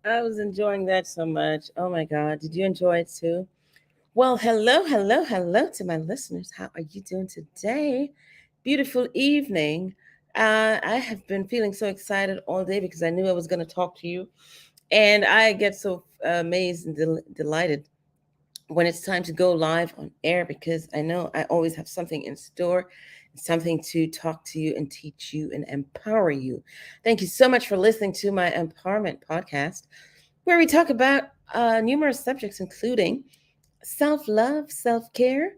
I was enjoying that so much. Oh my God. Did you enjoy it too? Well, hello to my listeners. How are you doing today? Beautiful evening. I have been feeling so excited all day because I knew I was going to talk to you. And I get so amazed and delighted when it's time to go live on air because I know I always have something in store, something to talk to you and teach you and empower you. Thank you so much for listening to my empowerment podcast, where we talk about numerous subjects, including self love, self care,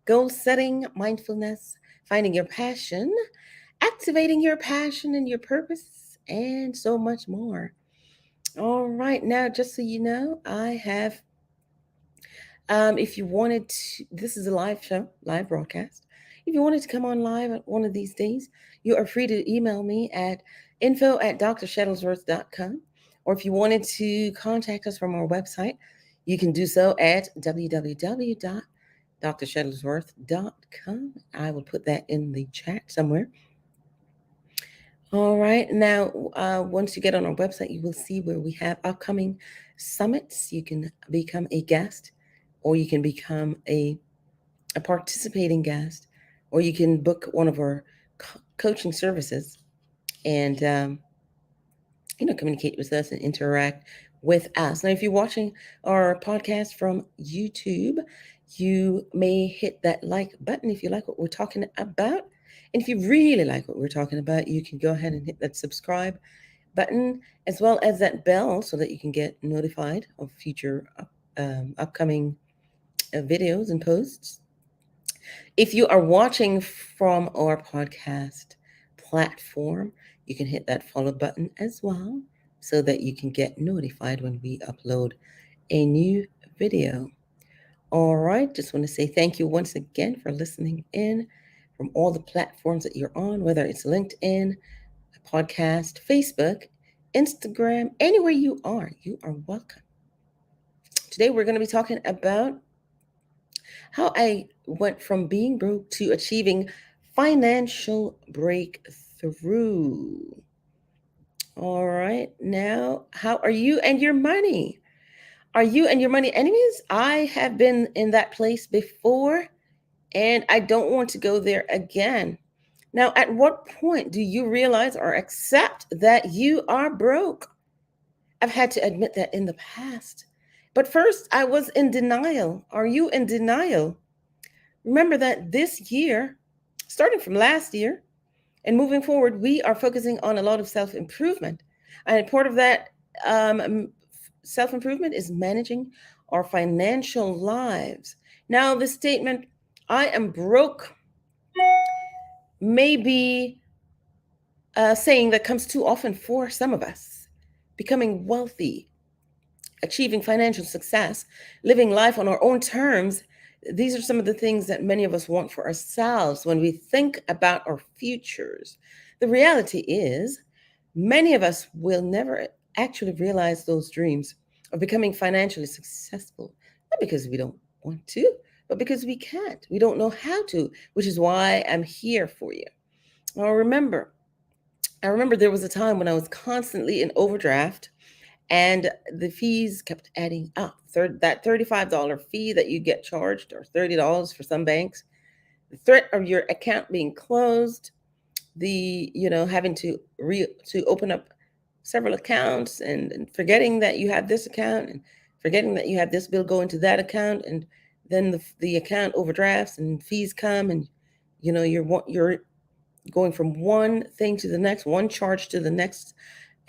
goal setting, mindfulness, finding your passion, activating your passion and your purpose, and so much more. All right, now, just so you know, I have if you wanted to, this is a live show, live broadcast. If you wanted to come on live one of these days, you are free to email me at info@drshuttlesworth.com. Or if you wanted to contact us from our website, you can do so at www.drshuttlesworth.com. I will put that in the chat somewhere. All right. Now, once you get on our website, you will see where we have upcoming summits. You can become a guest, or you can become a participating guest, or you can book one of our coaching services and communicate with us and interact with us. Now, if you're watching our podcast from YouTube, you may hit that like button if you like what we're talking about. And if you really like what we're talking about, you can go ahead and hit that subscribe button as well as that bell so that you can get notified of future upcoming videos and posts. If you are watching from our podcast platform, you can hit that follow button as well so that you can get notified when we upload a new video. All right, just want to say thank you once again for listening in from all the platforms that you're on, whether it's LinkedIn, a podcast, Facebook, Instagram, anywhere you are welcome. Today we're going to be talking about how I went from being broke to achieving financial breakthrough. All right. Now, how are you and your money? Are you and your money enemies? I have been in that place before and I don't want to go there again. Now, at what point do you realize or accept that you are broke? I've had to admit that in the past. But first, I was in denial. Are you in denial? Remember that this year, starting from last year and moving forward, we are focusing on a lot of self improvement. And part of that self improvement is managing our financial lives. Now, the statement, I am broke, may be a saying that comes too often for some of us. Becoming wealthy, achieving financial success, living life on our own terms, these are some of the things that many of us want for ourselves when we think about our futures. The reality is, many of us will never actually realize those dreams of becoming financially successful, not because we don't want to, but because we can't. We don't know how to, which is why I'm here for you. Now, I remember there was a time when I was constantly in overdraft and the fees kept adding up. That $35 fee that you get charged, or $30 for some banks, the threat of your account being closed, the having to open up several accounts and forgetting that you have this account and forgetting that you have this bill going to that account, and then the account overdrafts and fees come, and you're going from one thing to the next, one charge to the next,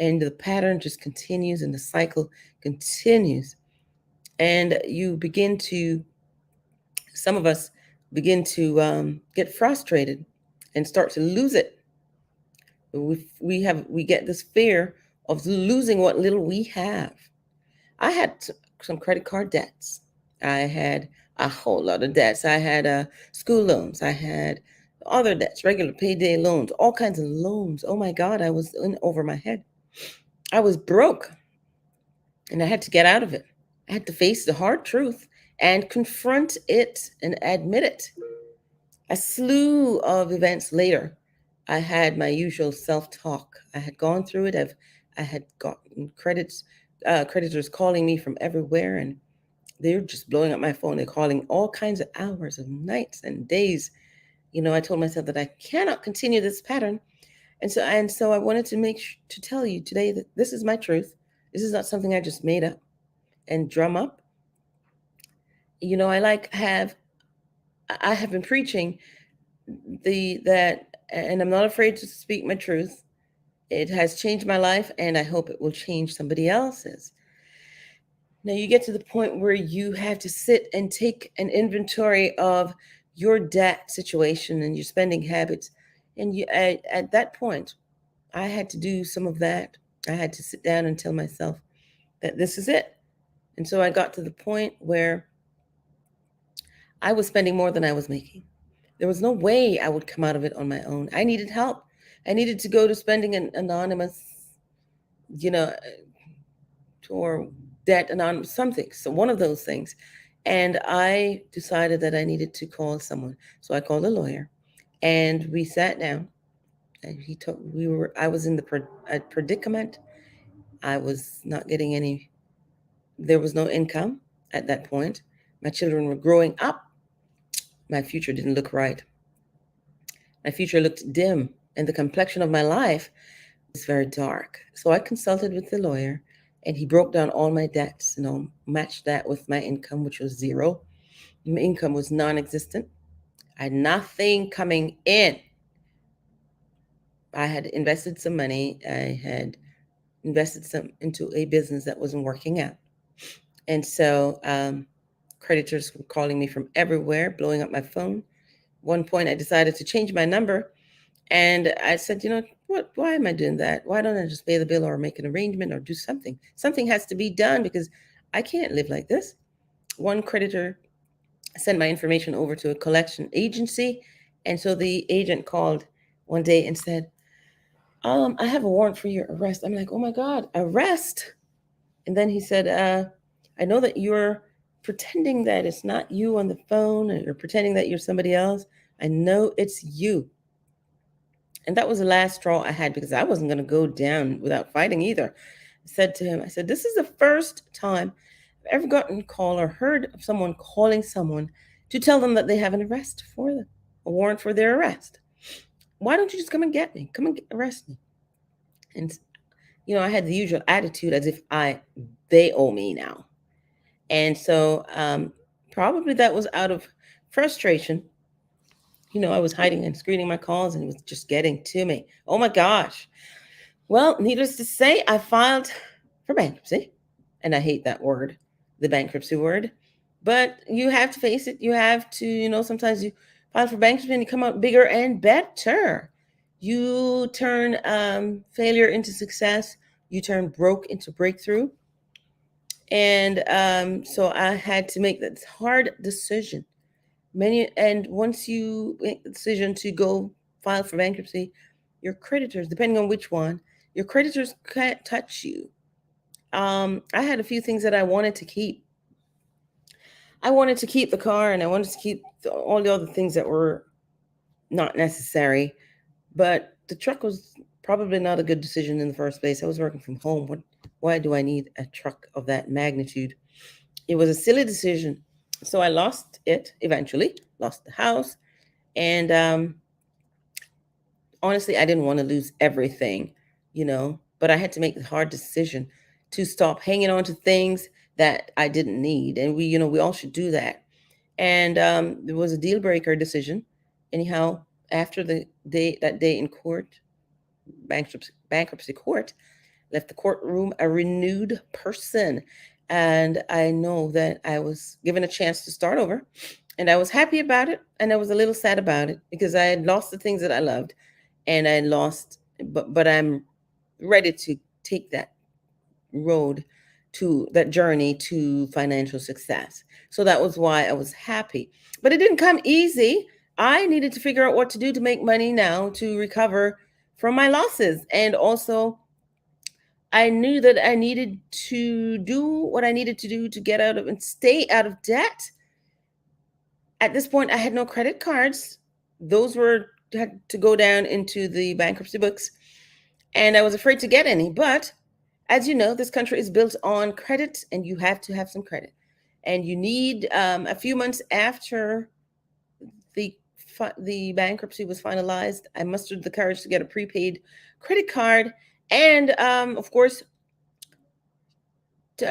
and the pattern just continues and the cycle continues. And some of us begin to get frustrated and start to lose it. We get this fear of losing what little we have. I had some credit card debts. I had a whole lot of debts. I had school loans. I had other debts, regular payday loans, all kinds of loans. Oh my God, I was in over my head. I was broke and I had to get out of it. I had to face the hard truth and confront it and admit it. A slew of events later, I had my usual self talk. I had gone through it. I had gotten credits creditors calling me from everywhere, and they're just blowing up my phone. They're calling all kinds of hours of nights and days. I told myself that I cannot continue this pattern. And so I wanted to to tell you today that this is my truth. This is not something I just made up and drum up. I have been preaching the that and I'm not afraid to speak my truth. It has changed my life, and I hope it will change somebody else's. Now you get to the point where you have to sit and take an inventory of your debt situation and your spending habits. And at that point, I had to do some of that. I had to sit down and tell myself that this is it. And so I got to the point where I was spending more than I was making. There was no way I would come out of it on my own. I needed help. I needed to go to spending an anonymous, you know, or debt anonymous something. So one of those things. And I decided that I needed to call someone. So I called a lawyer, and we sat down, and he told I was in a predicament. I was not getting any, there was no income at that point. My children were growing up. My future didn't look right. My future looked dim, and the complexion of my life was very dark. So I consulted with the lawyer, and he broke down all my debts, matched that with my income, which was zero. My income was non existent. I had nothing coming in. I had invested some money. I had invested some into a business that wasn't working out. And so creditors were calling me from everywhere, blowing up my phone. One point, I decided to change my number. And I said, what? Why am I doing that? Why don't I just pay the bill or make an arrangement or do something? Something has to be done because I can't live like this. One creditor sent my information over to a collection agency. And so the agent called one day and said, I have a warrant for your arrest. I'm like, oh my God, arrest? And then he said, I know that you're pretending that it's not you on the phone, and you're pretending that you're somebody else. I know it's you. And that was the last straw I had, because I wasn't going to go down without fighting either. I said to him, this is the first time I've ever gotten a call or heard of someone calling someone to tell them that they have an arrest for them, a warrant for their arrest. Why don't you just come and get me? Come and arrest me. And, I had the usual attitude as if they owe me now. And so probably that was out of frustration. I was hiding and screening my calls, and it was just getting to me. Oh my gosh. Well, needless to say, I filed for bankruptcy. And I hate that word, the bankruptcy word. But you have to face it. You have to, sometimes you file for bankruptcy and you come out bigger and better. You turn failure into success. You turn broke into breakthrough. And so I had to make that hard decision. And once you make the decision to go file for bankruptcy, your creditors, depending on which one, your creditors can't touch you. I had a few things that I wanted to keep. I wanted to keep the car, and I wanted to keep all the other things that were not necessary. But the truck was probably not a good decision in the first place. I was working from home. Why do I need a truck of that magnitude? It was a silly decision. So I lost it eventually, lost the house. And honestly, I didn't want to lose everything, but I had to make the hard decision to stop hanging on to things that I didn't need. And we all should do that. And there was a deal breaker decision. Anyhow, after that day in court, bankruptcy court, left the courtroom a renewed person. And I know that I was given a chance to start over. And I was happy about it. And I was a little sad about it, because I had lost the things that I loved. And I lost, but I'm ready to take that journey to financial success. So that was why I was happy. But it didn't come easy. I needed to figure out what to do to make money now to recover from my losses. And also, I knew that I needed to do what I needed to do to get out of and stay out of debt. At this point, I had no credit cards. Those had to go down into the bankruptcy books, and I was afraid to get any. But As you know, this country is built on credit, and you have to have some credit. And you need a few months after the the bankruptcy was finalized, I mustered the courage to get a prepaid credit card, and of course,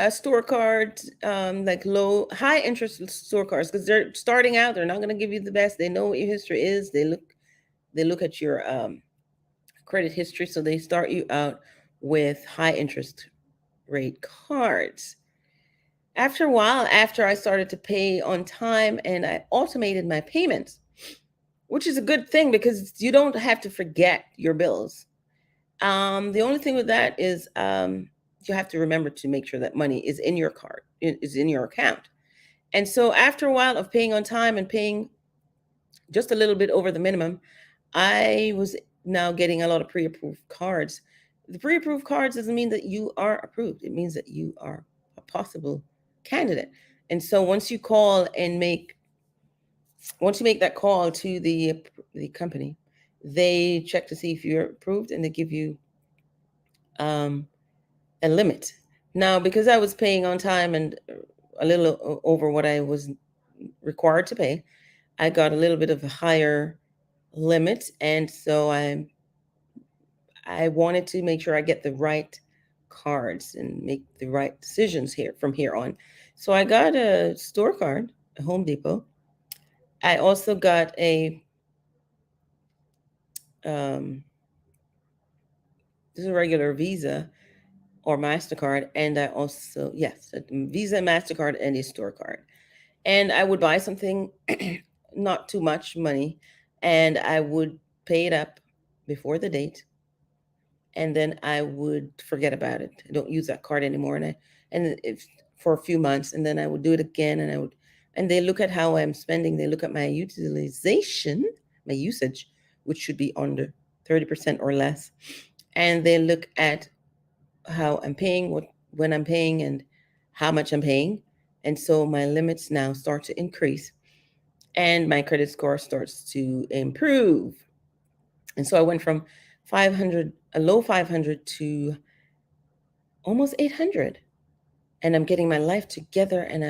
store cards, like high interest store cards, because they're starting out. They're not going to give you the best. They know what your history is. They look at your credit history, so they start you out with high interest rate cards. After a while, after I started to pay on time and I automated my payments, which is a good thing because you don't have to forget your bills. The only thing with that is you have to remember to make sure that money is in your card, is in your account. And so after a while of paying on time and paying just a little bit over the minimum, I was now getting a lot of pre-approved cards. The pre-approved cards doesn't mean that you are approved. It means that you are a possible candidate. And so once you make that call to the company, they check to see if you're approved, and they give you um, a limit. Now, because I was paying on time and a little over what I was required to pay, I got a little bit of a higher limit, and so I wanted to make sure I get the right cards and make the right decisions here from here on. So I got a store card, a Home Depot. I also got a um, this is a regular Visa or Mastercard, and I also, yes, a Visa, Mastercard, and a store card. And I would buy something, not too much money, and I would pay it up before the date, and then I would forget about it. I don't use that card anymore, and if for a few months, and then I would do it again, and they look at how I'm spending. They look at my utilization, my usage, which should be under 30% or less, and they look at how I'm paying, when I'm paying, and how much I'm paying, and so my limits now start to increase, and my credit score starts to improve. And so I went from 500, a low 500, to almost 800, and I'm getting my life together, and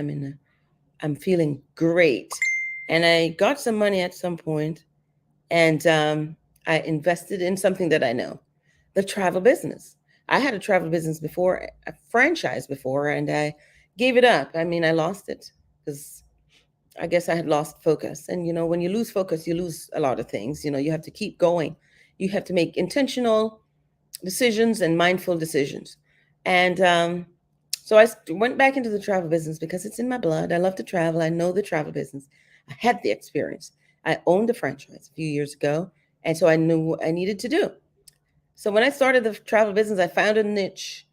I'm feeling great. And I got some money at some point, and I invested in something that I know, the travel business. I had a travel business before, a franchise before, and I gave it up. I mean, I lost it because I guess I had lost focus. And, when you lose focus, you lose a lot of things. You have to keep going. You have to make intentional decisions and mindful decisions. And so I went back into the travel business because it's in my blood. I love to travel. I know the travel business. I had the experience. I owned a franchise a few years ago. And so I knew what I needed to do. So when I started the travel business, I found a niche,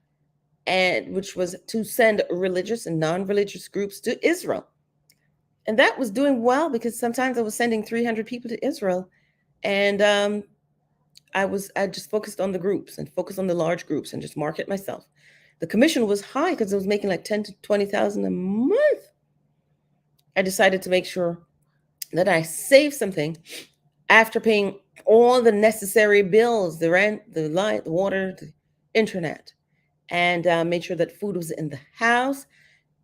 and which was to send religious and non-religious groups to Israel. And that was doing well because sometimes I was sending 300 people to Israel, and I just focused on the groups and focused on the large groups and just market myself. The commission was high because I was making like 10 to 20,000 a month. I decided to make sure that I save something after paying all the necessary bills, the rent, the light, the water, the internet, and made sure that food was in the house.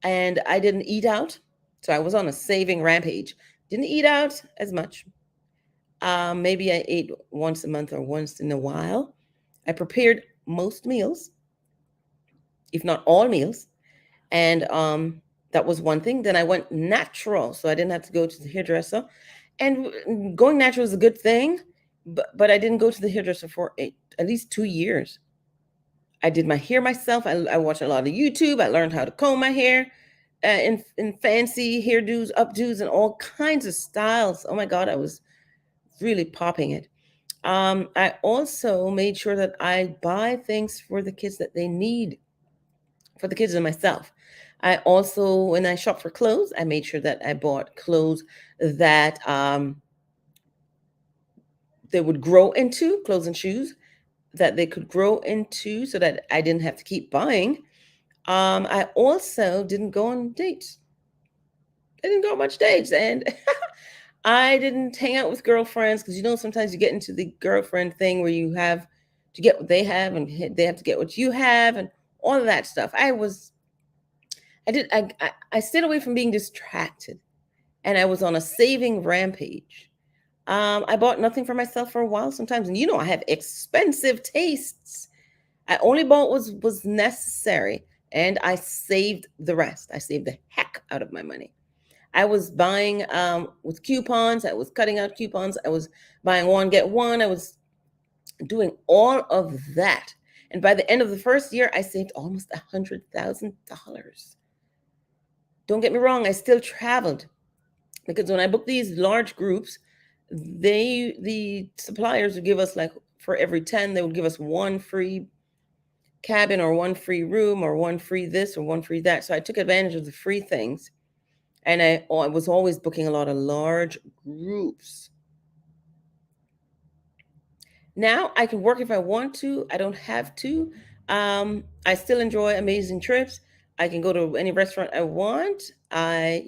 And I didn't eat out. So I was on a saving rampage. Didn't eat out as much. Maybe I ate once a month or once in a while. I prepared most meals, if not all meals. And that was one thing. Then I went natural. So I didn't have to go to the hairdresser. And going natural is a good thing. But I didn't go to the hairdresser for at least 2 years. I did my hair myself. I watched a lot of YouTube. I learned how to comb my hair in fancy hairdos, updos, and all kinds of styles. Oh my God, I was really popping it. I also made sure that I buy things for the kids that they need, for the kids and myself. I also, when I shop for clothes, I made sure that I bought clothes that they would grow into, clothes and shoes that they could grow into, so that I didn't have to keep buying. I also didn't go on dates. I didn't go on much dates, and I didn't hang out with girlfriends because sometimes you get into the girlfriend thing where you have to get what they have, and they have to get what you have, and all of that stuff. I stayed away from being distracted, and I was on a saving rampage. I bought nothing for myself for a while sometimes, and I have expensive tastes. I only bought what was necessary, and I saved the rest. I saved the heck out of my money. I was buying with coupons. I was cutting out coupons. I was buying one get one. I was doing all of that, and by the end of the first year, I saved almost $100,000. Don't get me wrong. I still traveled, because when I book these large groups, the suppliers would give us, like, for every 10, they would give us one free cabin or one free room or one free this or one free that. So I took advantage of the free things, and I was always booking a lot of large groups. Now I can work if I want to. I don't have to. I still enjoy amazing trips. I can go to any restaurant I want. I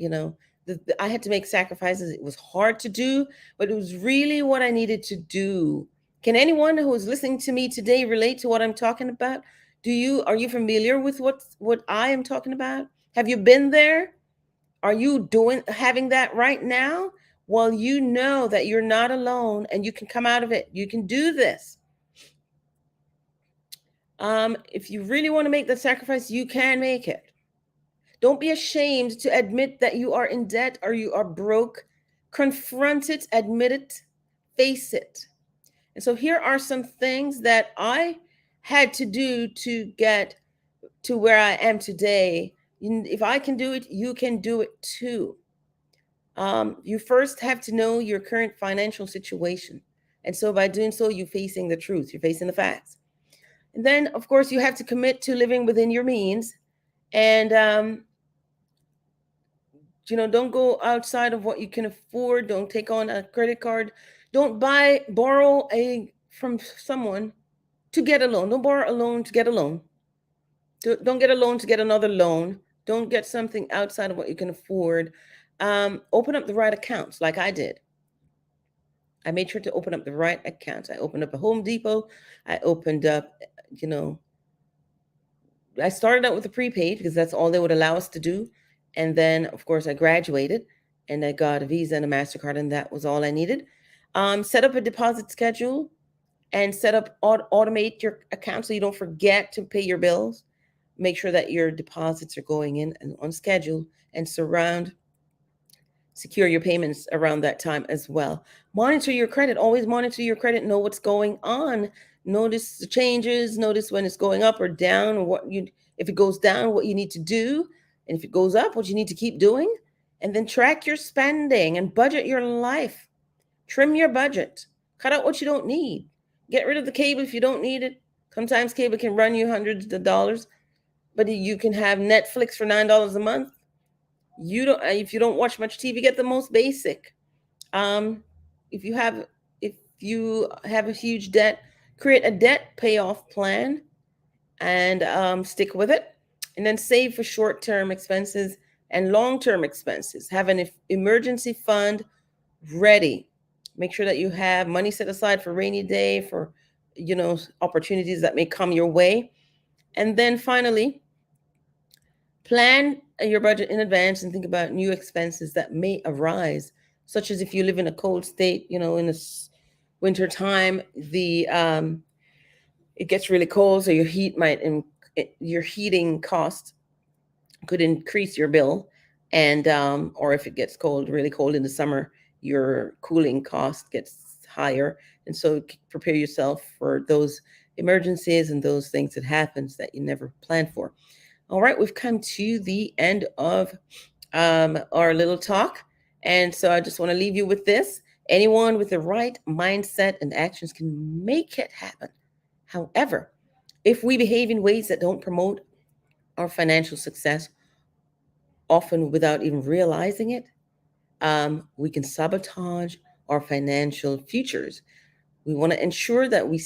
had to make sacrifices. It was hard to do, but it was really what I needed to do. Can anyone who is listening to me today relate to what I'm talking about? Are you familiar with what I am talking about? Have you been there? Are you having that right now? Well, you know that you're not alone, and you can come out of it. You can do this. If you really want to make that sacrifice, you can make it. Don't be ashamed to admit that you are in debt or you are broke. Confront it, admit it, face it. And so here are some things that I had to do to get to where I am today. If I can do it, you can do it too. You first have to know your current financial situation. And so by doing so, you're facing the truth, you're facing the facts. And then, of course, you have to commit to living within your means. And, don't go outside of what you can afford. Don't take on a credit card. Don't borrow from someone to get a loan. Don't borrow a loan to get a loan. Don't get a loan to get another loan. Don't get something outside of what you can afford. Open up the right accounts, like I did. I made sure to open up the right accounts. I opened up a Home Depot. I opened up, I started out with a prepaid because that's all they would allow us to do. And then, of course, I graduated and I got a Visa and a MasterCard, and that was all I needed. Set up a deposit schedule and automate your account so you don't forget to pay your bills. Make sure that your deposits are going in and on schedule, and secure your payments around that time as well. Monitor your credit. Always monitor your credit. Know what's going on. Notice the changes. Notice when it's going up or down, or if it goes down, what you need to do, and if it goes up, what you need to keep doing. And then track your spending and budget your life. Trim your budget. Cut out what you don't need. Get rid of the cable if you don't need it. Sometimes cable can run you hundreds of dollars, but you can have Netflix for $9 a month. If you don't watch much TV, get the most basic. If you have a huge debt, create a debt payoff plan and stick with it. And then save for short-term expenses and long-term expenses. Have an emergency fund ready. Make sure that you have money set aside for rainy day, for opportunities that may come your way. And then finally, plan your budget in advance and think about new expenses that may arise, such as if you live in a cold state, in the winter time, it gets really cold, so your heating cost could increase your bill, and or if it gets really cold in the summer, your cooling cost gets higher. And so prepare yourself for those emergencies and those things that happens that you never planned for. All right, we've come to the end of our little talk. And so I just want to leave you with this. Anyone with the right mindset and actions can make it happen. However, if we behave in ways that don't promote our financial success, often without even realizing it, we can sabotage our financial futures. We want to ensure that we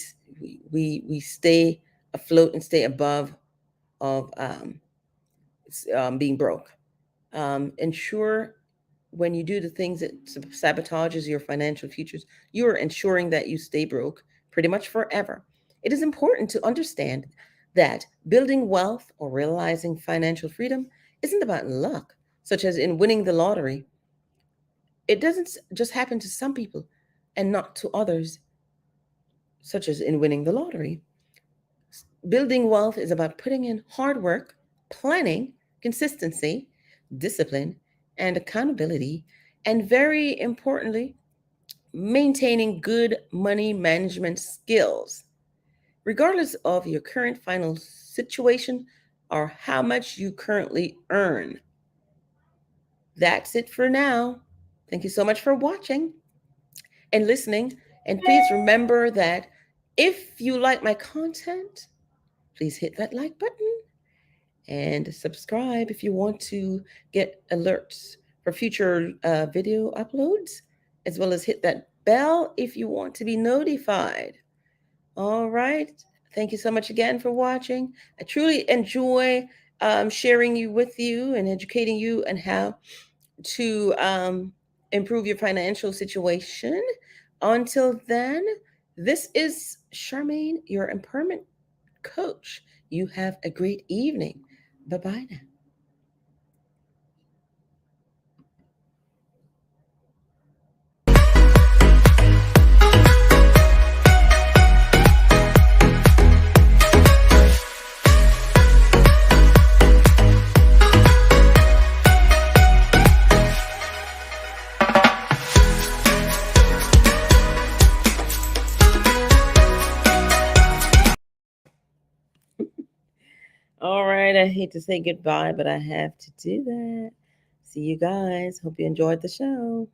stay afloat and stay above of being broke. Ensure when you do the things that sabotages your financial futures, you are ensuring that you stay broke pretty much forever. It is important to understand that building wealth or realizing financial freedom isn't about luck, such as in winning the lottery. It doesn't just happen to some people and not to others, such as in winning the lottery. Building wealth is about putting in hard work, planning, consistency, discipline, and accountability, and very importantly, maintaining good money management skills, regardless of your current final situation or how much you currently earn. That's it for now. Thank you so much for watching and listening. And please remember that if you like my content, please hit that like button and subscribe if you want to get alerts for future video uploads, as well as hit that bell if you want to be notified. All right. Thank you so much again for watching. I truly enjoy sharing you with you and educating you on how to improve your financial situation. Until then, this is Charmaine, your empowerment coach. You have a great evening. Bye bye now. All right. I hate to say goodbye, but I have to do that. See you guys. Hope you enjoyed the show.